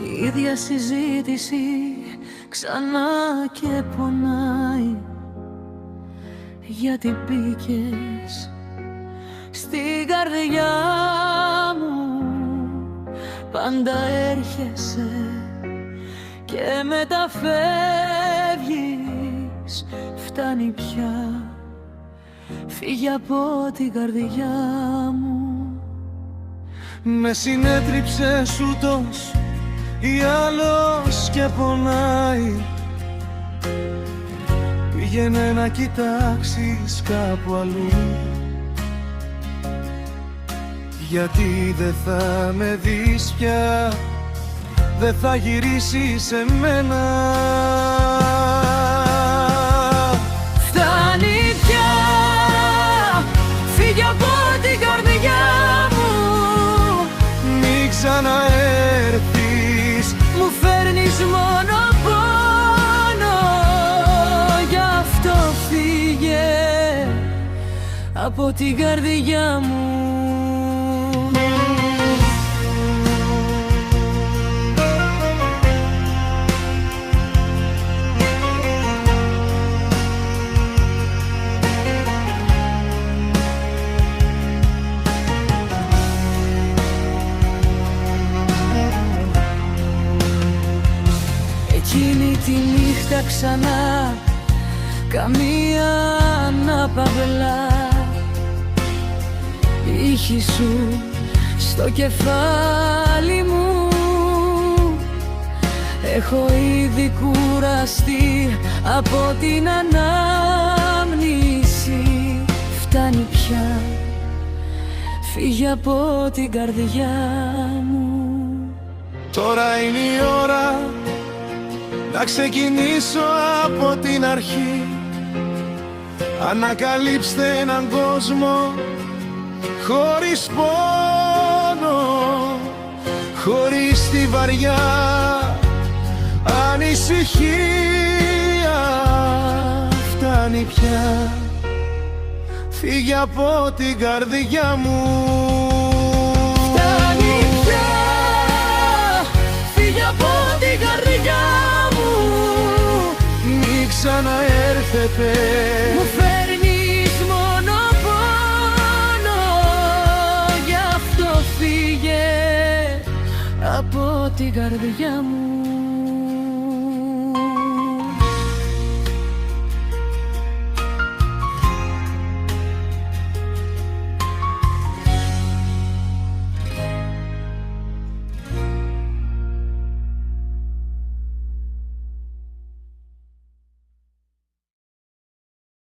Η ίδια συζήτηση ξανά και πονάει, γιατί μπήκες στην καρδιά μου. Πάντα έρχεσαι και μετά φεύγεις. Φτάνει πια, φύγε από την καρδιά μου. Με συνέτριψες ούτως ή άλλος και πονάει. Πήγαινε να κοιτάξεις κάπου αλλού, γιατί δεν θα με δεις πια, δεν θα γυρίσεις σε μένα. Φτάνει πια, φύγε από την καρδιά μου. Μην ξαναέρθεις, μου φέρνεις μόνο πόνο. Γι' αυτό φύγε από την καρδιά μου. Εκείνη τη νύχτα ξανά, καμία αναπαυλά. Η ήχη σου στο κεφάλι μου. Έχω ήδη κουραστεί από την ανάμνηση. Φτάνει πια, φύγε από την καρδιά μου. τώρα είναι η ώρα να ξεκινήσω από την αρχή. Ανακαλύψτε έναν κόσμο χωρίς πόνο, χωρίς τη βαριά ανησυχία. Φτάνει πια, φύγε από την καρδιά μου. Φτάνει πια, φύγε από την καρδιά μου. Μην ξαναέρθετε, μου φέρνεις μόνο πόνο. Γι' αυτό φύγε από την καρδιά μου.